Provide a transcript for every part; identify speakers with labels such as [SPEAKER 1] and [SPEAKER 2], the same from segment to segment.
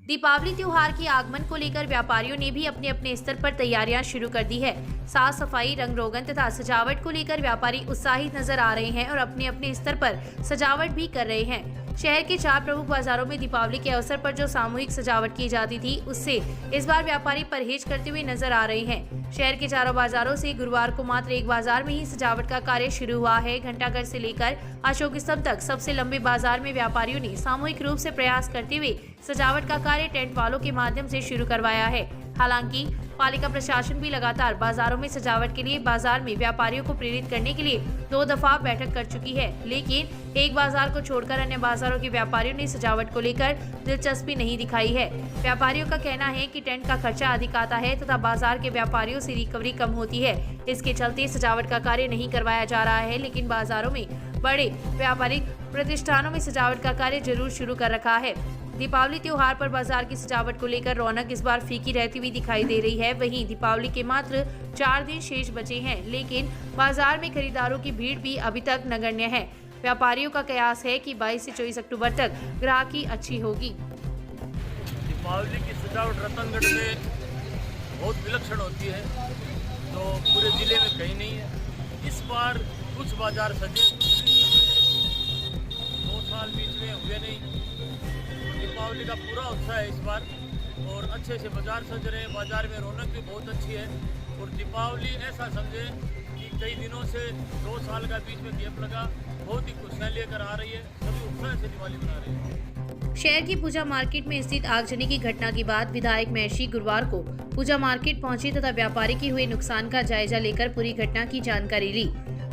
[SPEAKER 1] दीपावली त्योहार के आगमन को लेकर व्यापारियों ने भी अपने अपने स्तर पर तैयारियां शुरू कर दी है। साफ सफाई, रंग रोगन तथा सजावट को लेकर व्यापारी उत्साहित नजर आ रहे हैं और अपने अपने स्तर पर सजावट भी कर रहे हैं। शहर के 4 प्रमुख बाजारों में दीपावली के अवसर पर जो सामूहिक सजावट की जाती थी, उससे इस बार व्यापारी परहेज करते हुए नजर आ रहे हैं। शहर के चारों बाजारों से गुरुवार को मात्र एक बाजार में ही सजावट का कार्य शुरू हुआ है। घंटाघर से लेकर अशोक स्तंभ तक सबसे लंबे बाजार में व्यापारियों ने सामूहिक रूप से प्रयास करते हुए सजावट का कार्य टेंट वालों के माध्यम से शुरू करवाया है। हालांकि पालिका प्रशासन भी लगातार बाजारों में सजावट के लिए बाजार में व्यापारियों को प्रेरित करने के लिए 2 दफा बैठक कर चुकी है, लेकिन एक बाजार को छोड़कर अन्य बाजारों के व्यापारियों ने सजावट को लेकर दिलचस्पी नहीं दिखाई है। व्यापारियों का कहना है कि टेंट का खर्चा अधिक आता है तथा बाजार के व्यापारियों से रिकवरी कम होती है। इसके चलते सजावट का कार्य नहीं करवाया जा रहा है, लेकिन बाजारों में बड़े व्यापारिक प्रतिष्ठानों में सजावट का कार्य जरूर शुरू कर रखा है। दीपावली त्योहार पर बाजार की सजावट को लेकर रौनक इस बार फीकी रहती हुई दिखाई दे रही है। वहीं दीपावली के मात्र 4 दिन शेष बचे हैं, लेकिन बाजार में खरीदारों की भीड़ भी अभी तक नगण्य है। व्यापारियों का कयास है कि 22 से 24 अक्टूबर तक ग्राहकी अच्छी होगी।
[SPEAKER 2] दीपावली की सजावट रतनगढ़ में बहुत विलक्षण होती है, तो पूरे जिले में कहीं नहीं है। इस बार कुछ बाजार सजे, 2 साल बीच में हुए नहीं। दीपावली का पूरा उत्साह है इस बार और अच्छे से बाजार सज रहे हैं। बाजार में रौनक भी बहुत अच्छी है और दीपावली ऐसा समझे कि कई दिनों से 2 साल का बीच में गैप लगा, बहुत ही खुशियाँ लेकर आ रही है। सभी उत्साह से दिवाली मना रहे हैं।
[SPEAKER 1] शहर की पूजा मार्केट में स्थित आगजनी की घटना के बाद विधायक महर्षि गुरुवार को पूजा मार्केट पहुंचे तथा व्यापारी के हुए नुकसान का जायजा लेकर पूरी घटना की जानकारी ली।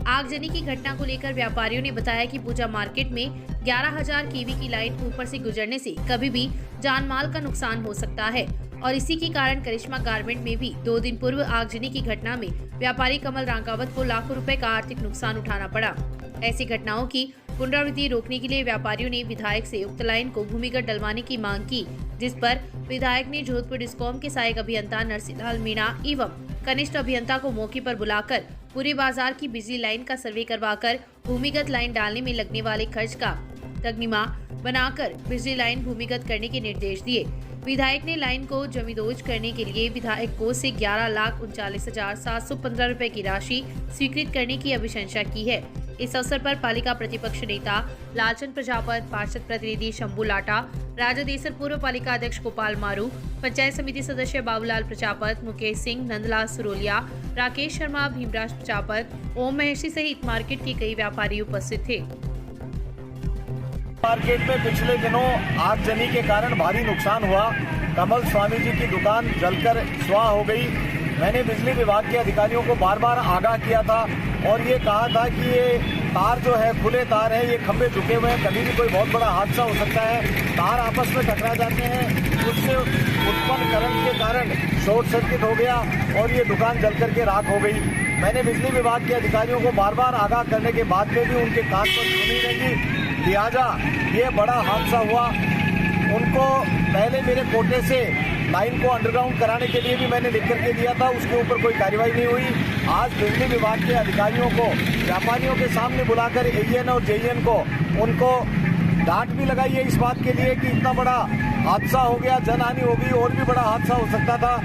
[SPEAKER 1] आगजनी की घटना को लेकर व्यापारियों ने बताया कि पूजा मार्केट में 11,000 कीवी की लाइन ऊपर से गुजरने से कभी भी जान माल का नुकसान हो सकता है और इसी के कारण करिश्मा गारमेंट में भी 2 दिन पूर्व आगजनी की घटना में व्यापारी कमल रांकावत को लाखों रुपए का आर्थिक नुकसान उठाना पड़ा। ऐसी घटनाओं की पुनरावृत्ति रोकने के लिए व्यापारियों ने विधायक से उक्त लाइन को भूमिगत डलवाने की मांग की, जिस पर विधायक ने जोधपुर डिस्कॉम के सहायक अभियंता नरसिंहलाल मीणा एवं कनिष्ठ अभियंता को मौके पर बुलाकर पूरे बाजार की बिजली लाइन का सर्वे करवाकर भूमिगत लाइन डालने में लगने वाले खर्च का तगनीमा बनाकर बिजली लाइन भूमिगत करने के निर्देश दिए। विधायक ने लाइन को जमींदोज करने के लिए विधायक कोष से 11,39,715 रुपए की राशि स्वीकृत करने की अभिशंसा की है। इस अवसर पर पालिका प्रतिपक्ष नेता लालचंद प्रजापत, पार्षद प्रतिनिधि शंभू लाटा, राजादेसर पूर्व पालिका अध्यक्ष गोपाल मारू, पंचायत समिति सदस्य बाबूलाल प्रजापत, मुकेश सिंह, नंदलाल सुरोलिया, राकेश शर्मा, भीमराज प्रजापत, ओम महर्षि सहित मार्केट के कई व्यापारी उपस्थित थे।
[SPEAKER 3] मार्केट में पिछले दिनों आगजनी के कारण भारी नुकसान हुआ। कमल स्वामी जी की दुकान जलकर स्वाह हो गई। मैंने बिजली विभाग के अधिकारियों को बार बार आगाह किया था और ये कहा था कि ये तार जो है खुले तार है, ये खंभे झुके हुए हैं, कभी भी कोई बहुत बड़ा हादसा हो सकता है। तार आपस में टकरा जाते हैं, उससे उत्पन्न करंट के कारण शॉर्ट सर्किट हो गया और ये दुकान जल करके राख हो गई। मैंने बिजली विभाग के अधिकारियों को बार बार आगाह करने के बाद में भी उनके कान पर सुनी नहीं, लिहाजा ये बड़ा हादसा हुआ। उनको पहले मेरे कोटे से लाइन को अंडरग्राउंड कराने के लिए भी मैंने लिख करके दिया था, उसके ऊपर कोई कार्रवाई नहीं हुई। आज बिजली विभाग के अधिकारियों को व्यापारियों के सामने बुलाकर एईएन और जेईएन को उनको डांट भी लगाई है इस बात के लिए कि इतना बड़ा हादसा हो गया, जनहानि हो गई, और भी बड़ा हादसा हो सकता था।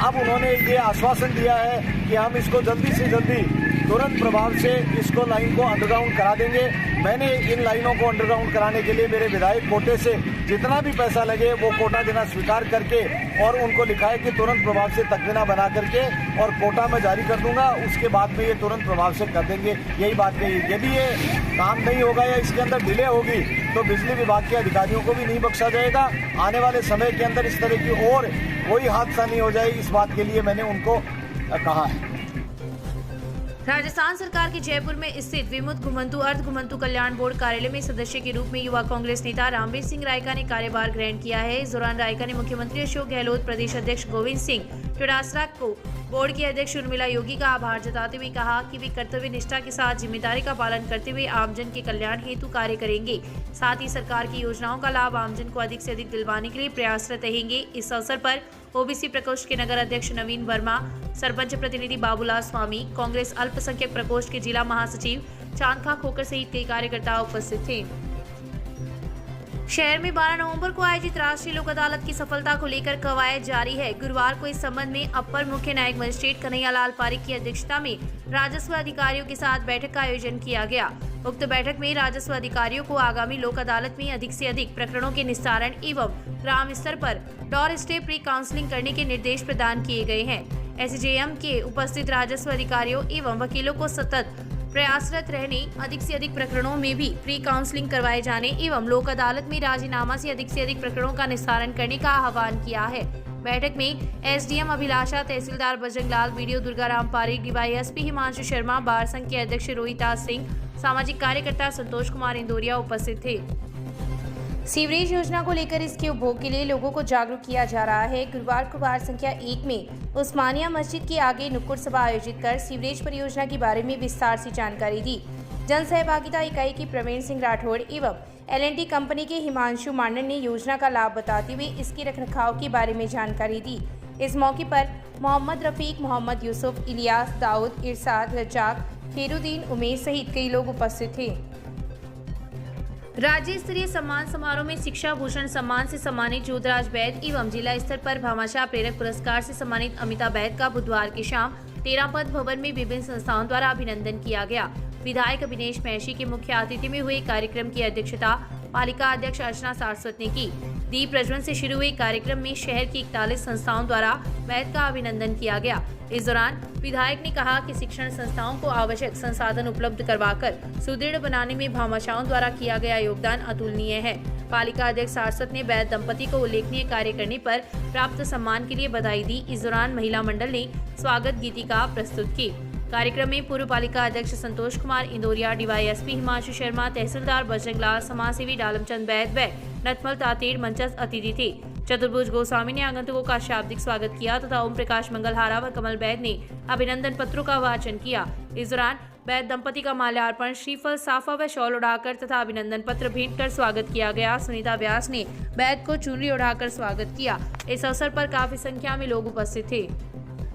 [SPEAKER 3] अब उन्होंने ये आश्वासन दिया है कि हम इसको जल्दी से जल्दी तुरंत प्रभाव से इसको लाइन को अंडरग्राउंड करा देंगे। मैंने इन लाइनों को अंडरग्राउंड कराने के लिए मेरे विधायक कोटे से जितना भी पैसा लगे वो कोटा देना स्वीकार करके और उनको लिखा है कि तुरंत प्रभाव से तकवीना बना करके और कोटा में जारी कर दूंगा, उसके बाद में ये तुरंत प्रभाव से कर देंगे। यही बात कही। यदि ये काम नहीं होगा या इसके अंदर डिले होगी तो बिजली विभाग के अधिकारियों को भी नहीं बख्शा जाएगा। आने वाले समय के अंदर इस तरह की और कोई हादसा नहीं हो जाए, इस बात के लिए मैंने उनको कहा है।
[SPEAKER 1] राजस्थान सरकार के जयपुर में स्थित विमुक्त घुमंतु अर्ध घुमंतु कल्याण बोर्ड कार्यालय में सदस्य के रूप में युवा कांग्रेस नेता रामवीर सिंह रायका ने कार्यभार ग्रहण किया है। इस दौरान रायका ने मुख्यमंत्री अशोक गहलोत, प्रदेश अध्यक्ष गोविंद सिंह चौटासरा को, बोर्ड की अध्यक्ष उर्मिला योगी का आभार जताते हुए कहा कि वे कर्तव्य निष्ठा के साथ जिम्मेदारी का पालन करते हुए आमजन के कल्याण हेतु कार्य करेंगे। साथ ही सरकार की योजनाओं का लाभ आमजन को अधिक से अधिक दिलवाने के लिए प्रयासरत रहेंगे। इस अवसर पर ओबीसी प्रकोष्ठ के नगर अध्यक्ष नवीन वर्मा, सरपंच प्रतिनिधि बाबूलाल स्वामी, कांग्रेस अल्पसंख्यक प्रकोष्ठ के जिला महासचिव चांदखा खोकर सहित कई कार्यकर्ता उपस्थित थे। शहर में 12 नवंबर को आयोजित राष्ट्रीय लोक अदालत की सफलता को लेकर कवायद जारी है। गुरुवार को इस संबंध में अपर मुख्य न्यायिक मजिस्ट्रेट कन्हैया लाल पारीक की अध्यक्षता में राजस्व अधिकारियों के साथ बैठक का आयोजन किया गया। उक्त बैठक में राजस्व अधिकारियों को आगामी लोक अदालत में अधिक से अधिक प्रकरणों के निस्तारण एवं ग्राम स्तर पर डोर स्टेप प्री काउंसलिंग करने के निर्देश प्रदान किए गए हैं। एसजेएम के उपस्थित राजस्व अधिकारियों एवं वकीलों को सतत प्रयासरत रहने, अधिक से अधिक प्रकरणों में भी प्री काउंसलिंग करवाए जाने एवं लोक अदालत में राजीनामा से अधिक प्रकरणों का निस्तारण करने का आह्वान किया है। बैठक में एसडीएम अभिलाषा, तहसीलदार बजरंग लाल, बीडीओ दुर्गाराम पारीक, डीवाईएसपी हिमांशु शर्मा, बार संघ के अध्यक्ष रोहिताज सिंह, सामाजिक कार्यकर्ता संतोष कुमार इंदौरिया उपस्थित थे। सीवरेज योजना को लेकर इसके उपभोग के लिए लोगों को जागरूक किया जा रहा है। गुरुवार को वार्ड संख्या 1 में उस्मानिया मस्जिद के आगे नुक्कड़ सभा आयोजित कर सीवरेज परियोजना के बारे में विस्तार से जानकारी दी। जन सहभागिता इकाई के प्रवीण सिंह राठौड़ एवं L&T कंपनी के हिमांशु मांडन ने योजना का लाभ बताते हुए इसके रखरखाव के बारे में जानकारी दी। इस मौके पर मोहम्मद रफीक, मोहम्मद यूसुफ, इलियास, दाऊद, इरशाद, रजाक, खैरुद्दीन, उमेश सहित कई लोग उपस्थित थे। राज्य स्तरीय सम्मान समारोह में शिक्षा भूषण सम्मान से सम्मानित जोधराज बैद एवं जिला स्तर पर भामाशाह प्रेरक पुरस्कार से सम्मानित अमिता बैद का बुधवार की शाम 13 पद भवन में विभिन्न संस्थाओं द्वारा अभिनंदन किया गया। विधायक अभिनेश महर्षि के मुख्य अतिथि में हुए कार्यक्रम की अध्यक्षता पालिका अध्यक्ष अर्चना सारस्वत ने की। दीप प्रज्वलन से शुरू हुए कार्यक्रम में शहर की 41 संस्थाओं द्वारा बैद का अभिनंदन किया गया। इस दौरान विधायक ने कहा कि शिक्षण संस्थाओं को आवश्यक संसाधन उपलब्ध करवाकर सुदृढ़ बनाने में भामाशाहों द्वारा किया गया योगदान अतुलनीय है। पालिका अध्यक्ष सारस्वत ने बैद दंपति को उल्लेखनीय कार्य करने पर प्राप्त सम्मान के लिए बधाई दी। इस दौरान महिला मंडल ने स्वागत गीतिका प्रस्तुत की। कार्यक्रम में पूर्व पालिका अध्यक्ष संतोष कुमार इंदौरिया, डीवाईएसपी हिमांशु शर्मा, तहसीलदार बजरंग लाल, समाजसेवी डालमचंद बैद व नथमल तातेर मंचस्थ अतिथि थे। चतुर्भुज गोस्वामी ने आगंतुकों का शाब्दिक स्वागत किया तथा ओम प्रकाश मंगलहारा व कमल बैद ने अभिनंदन पत्रों का वाचन किया। इस दौरान बैद दंपति का माल्यार्पण, श्रीफल, साफा व शॉल उड़ाकर तथा अभिनंदन पत्र भेंट कर स्वागत किया गया। सुनीता व्यास ने बैद को चुनरी उड़ाकर स्वागत किया। इस अवसर पर काफी संख्या में लोग उपस्थित थे।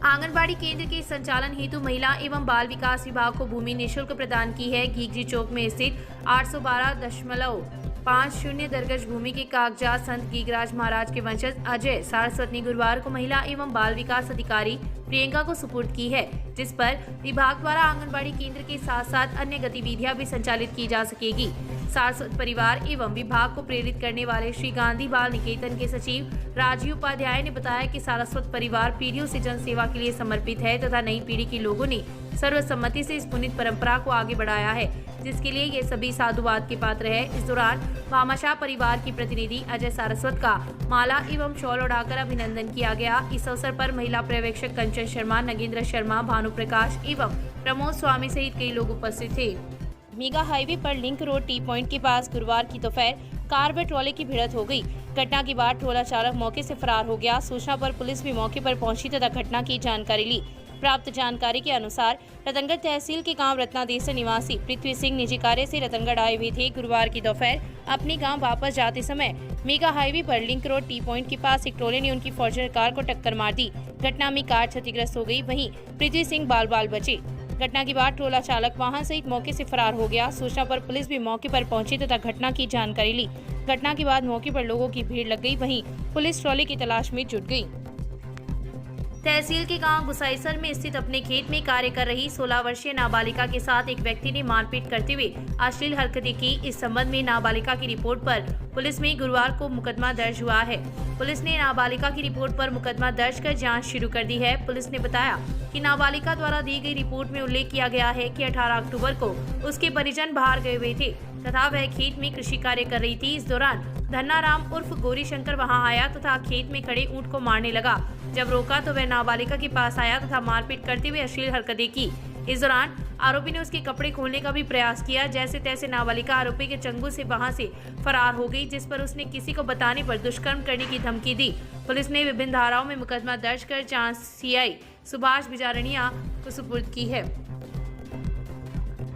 [SPEAKER 1] आंगनबाड़ी केंद्र के संचालन हेतु महिला एवं बाल विकास विभाग को भूमि निःशुल्क प्रदान की है। घीघी चौक में स्थित 812.50 दरगज भूमि के कागजात संत गीगराज महाराज के वंशज अजय सारस्वत ने गुरुवार को महिला एवं बाल विकास अधिकारी प्रियंका को सुपुर्द की है, जिस पर विभाग द्वारा आंगनबाड़ी केंद्र के साथ साथ अन्य गतिविधियां भी संचालित की जा सकेगी। सारस्वत परिवार एवं विभाग को प्रेरित करने वाले श्री गांधी बाल निकेतन के सचिव राजीव उपाध्याय ने बताया कि सारस्वत परिवार पीढ़ियों से जन सेवा के लिए समर्पित है तथा नई पीढ़ी के लोगों ने सर्वसम्मति से इस पुनीत परंपरा को आगे बढ़ाया है, जिसके लिए ये सभी साधुवाद के पात्र है। इस दौरान भामाशाह परिवार की प्रतिनिधि अजय सारस्वत का माला एवं शॉल उड़ाकर अभिनंदन किया गया। इस अवसर पर महिला पर्यवेक्षक कंचन शर्मा, नगेंद्र शर्मा, भानु प्रकाश एवं प्रमोद स्वामी सहित कई लोग उपस्थित थे। मेगा हाईवे पर लिंक रोड टी पॉइंट के पास गुरुवार की दोपहर कार व ट्रॉले की भिड़ंत हो गई। घटना के बाद ट्रॉला चालक मौके से फरार हो गया। सूचना पर पुलिस भी मौके पर पहुंची तथा घटना की जानकारी ली। प्राप्त जानकारी के अनुसार रतनगढ़ तहसील के गांव रत्नादेसर निवासी पृथ्वी सिंह निजी कार्य से रतनगढ़ आए हुए थे। गुरुवार की दोपहर अपने गांव वापस जाते समय मेगा हाईवे पर लिंक रोड टी पॉइंट के पास एक ट्रोले ने उनकी फॉर्च्यूनर कार को टक्कर मार दी। घटना में कार क्षतिग्रस्त हो गई, वहीं पृथ्वी सिंह बाल बचे। घटना के बाद ट्रोला चालक वाहन सहित मौके से फरार हो गया। सूचना पर पुलिस भी मौके पर पहुंची तथा घटना की जानकारी ली। घटना के बाद मौके पर लोगों की भीड़ लग गई, वहीं पुलिस ट्रॉले की तलाश में जुट गई। तहसील के गांव गुसाईसर में स्थित अपने खेत में कार्य कर रही 16 वर्षीय नाबालिका के साथ एक व्यक्ति ने मारपीट करते हुए अश्लील हरकतें की। इस संबंध में नाबालिका की रिपोर्ट पर पुलिस में गुरुवार को मुकदमा दर्ज हुआ है। पुलिस ने नाबालिका की रिपोर्ट पर मुकदमा दर्ज कर जांच शुरू कर दी है। पुलिस ने बताया कि नाबालिका द्वारा दी गई रिपोर्ट में उल्लेख किया गया है कि 18 अक्टूबर को उसके परिजन बाहर गए हुए थे तथा वह खेत में कृषि कार्य कर रही थी। इस दौरान धन्नाराम उर्फ गौरी शंकर वहां आया तथा खेत में खड़े ऊंट को मारने लगा। जब रोका तो वह नाबालिका के पास आया तथा मारपीट करते हुए अश्लील हरकतें की। इस दौरान आरोपी ने उसके कपड़े खोलने का भी प्रयास किया। जैसे तैसे नाबालिका आरोपी के चंगुल से वहां से फरार हो गई, जिस पर उसने किसी को बताने पर दुष्कर्म करने की धमकी दी। पुलिस ने विभिन्न धाराओं में मुकदमा दर्ज कर जांच सीआई सुभाष बिजारनिया को सुपुर्द की है।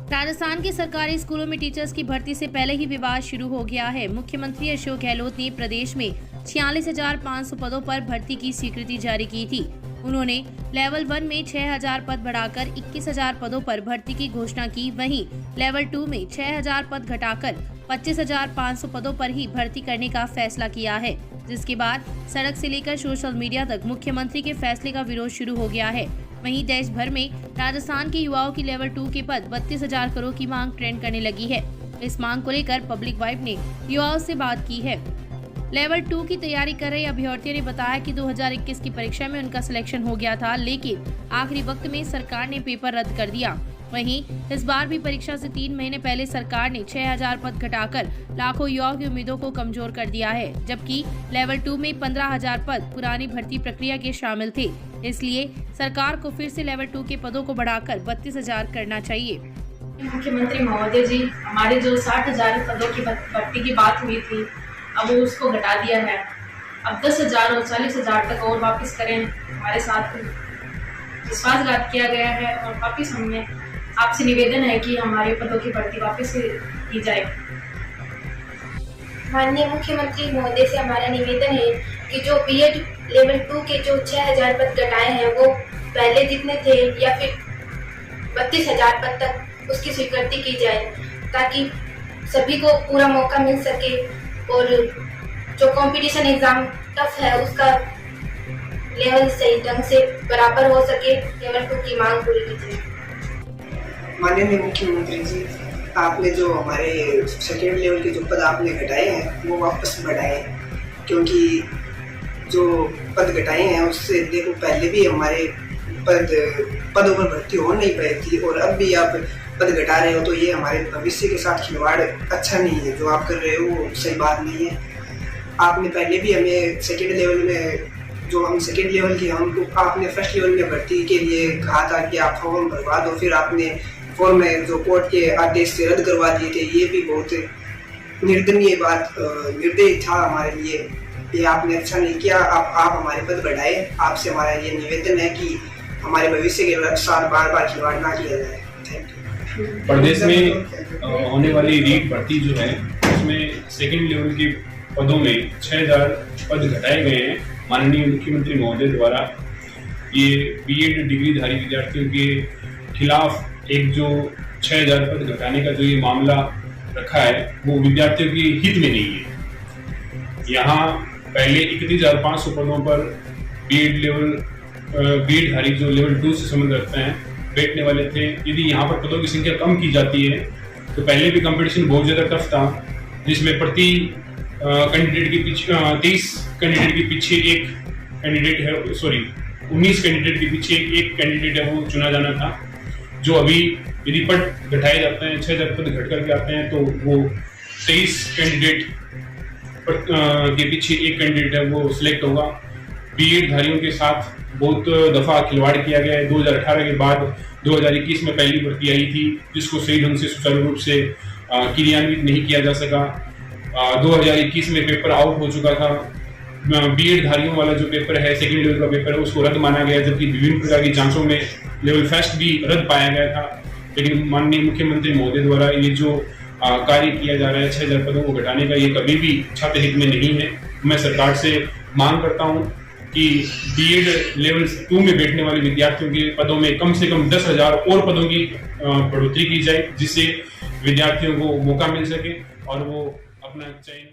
[SPEAKER 1] राजस्थान के सरकारी स्कूलों में टीचर्स की भर्ती से पहले ही विवाद शुरू हो गया है। मुख्यमंत्री अशोक गहलोत ने प्रदेश में 46,500 पदों पर भर्ती की स्वीकृति जारी की थी। उन्होंने लेवल 1 में 6,000 पद बढ़ाकर 21,000 पदों पर भर्ती की घोषणा की। वहीं लेवल 2 में 6,000 पद घटाकर 25,500 पदों पर ही भर्ती करने का फैसला किया है, जिसके बाद सड़क से लेकर सोशल मीडिया तक मुख्यमंत्री के फैसले का विरोध शुरू हो गया है। वहीं देश भर में राजस्थान के युवाओं की लेवल 2 के पद 32,000 करोड़ की मांग ट्रेंड करने लगी है। इस मांग को लेकर पब्लिक वाइब ने युवाओं से बात की है। लेवल 2 की तैयारी कर रहे अभ्यर्थियों ने बताया कि 2021 की परीक्षा में उनका सिलेक्शन हो गया था, लेकिन आखिरी वक्त में सरकार ने पेपर रद्द कर दिया। वहीं इस बार भी परीक्षा से 3 महीने पहले सरकार ने 6,000 पद घटाकर लाखों युवाओं की उम्मीदों को कमजोर कर दिया है, जबकि लेवल 2 में 15,000 पद पुरानी भर्ती प्रक्रिया के शामिल थे। इसलिए सरकार को फिर से लेवल 2 के पदों को बढ़ाकर 32,000 करना चाहिए।
[SPEAKER 4] मुख्यमंत्री महोदय जी, हमारे जो 60,000 पदों की भर्ती की बात हुई थी, अब वो उसको घटा दिया है। अब 10,000 और 40,000 तक और वापस करें। हमारे साथ विश्वासघात किया गया है और वापस हमने आपसे निवेदन है कि हमारे पदों की भर्ती वापस की जाए।
[SPEAKER 5] माननीय मुख्यमंत्री महोदय से हमारा निवेदन है कि जो बीएड लेवल 2 के जो 6,000 पद घटाए हैं वो पहले जितने थे या फिर 32,000 पद तक उसकी स्वीकृति की जाए, ताकि सभी को पूरा मौका मिल सके और जो कंपटीशन एग्जाम टफ है उसका लेवल सही ढंग से बराबर हो सके। लेवल 2 की मांग पूरी की जाए।
[SPEAKER 6] माननीय मुख्यमंत्री जी, आपने जो हमारे सेकेंड लेवल के जो पद आपने घटाए हैं वो वापस बढ़ाए, क्योंकि जो पद घटाए हैं उससे देखो पहले भी हमारे पदों पर भर्ती हो नहीं पाई थी और अब भी आप पद घटा रहे हो, तो ये हमारे भविष्य के साथ खिलवाड़ अच्छा नहीं है। जो आप कर रहे हो वो सही बात नहीं है। आपने पहले भी हमें सेकेंड लेवल में जो हम सेकेंड लेवल के हमको आपने फर्स्ट लेवल में भर्ती के लिए कहा था कि आप फॉर्म भरवा दो, फिर आपने फॉर्म में जो कोर्ट के आदेश से रद्द करवा दिए थे। ये भी बहुत निर्दयनीय बात निर्दयी था हमारे लिए। ये आपने अच्छा नहीं किया। आप हमारे पद बढ़ाए। आपसे हमारा ये निवेदन है कि हमारे भविष्य के साथ बार बार खिलवाड़ ना किया जाए। Thank you.
[SPEAKER 7] प्रदेश में होने वाली रीट भर्ती जो है उसमें सेकेंड लेवल के पदों में 6,000 पद घटाए गए हैं माननीय मुख्यमंत्री महोदय द्वारा। ये बीएड डिग्रीधारी विद्यार्थियों के खिलाफ एक जो 6,000 पद घटाने का जो ये मामला रखा है वो विद्यार्थियों के हित में नहीं है। यहाँ पहले 31,500 पदों पर बीएडधारी जो लेवल 2 से संबंध रखते हैं बैठने वाले थे। यदि यहाँ पर पदों की संख्या कम की जाती है तो पहले भी कंपटीशन बहुत ज़्यादा टफ था, जिसमें प्रति कैंडिडेट के पीछे 23 कैंडिडेट के पीछे एक कैंडिडेट है, 19 कैंडिडेट के पीछे एक कैंडिडेट है वो चुना जाना था। जो अभी यदि पद घटाए जाते हैं, 6,000 पद घट करके आते हैं, तो वो 23 कैंडिडेट के पीछे एक कैंडिडेट है वो सिलेक्ट होगा। बीएड धारियों के साथ बहुत दफ़ा खिलवाड़ किया गया है। 2018 के बाद 2021 में पहली भर्ती आई थी, जिसको सही ढंग से सुचारू रूप से क्रियान्वित नहीं किया जा सका। 2021 में पेपर आउट हो चुका था। बीएड धारियों वाला जो पेपर है, सेकेंड लेवल का पेपर है, उसको रद्द माना गया, जबकि विभिन्न प्रकार की जांचों में लेवल फर्स्ट भी रद्द पाया गया था। लेकिन माननीय मुख्यमंत्री महोदय द्वारा ये जो कार्य किया जा रहा है 6,000 पदों को घटाने का, ये कभी भी छात्र हित में नहीं है। मैं सरकार से मांग करता हूँ कि बीएड लेवल 2 में बैठने वाले विद्यार्थियों के पदों में कम से कम 10,000 और पदों की बढ़ोतरी की जाए, जिससे विद्यार्थियों को मौका मिल सके और वो अपना चयन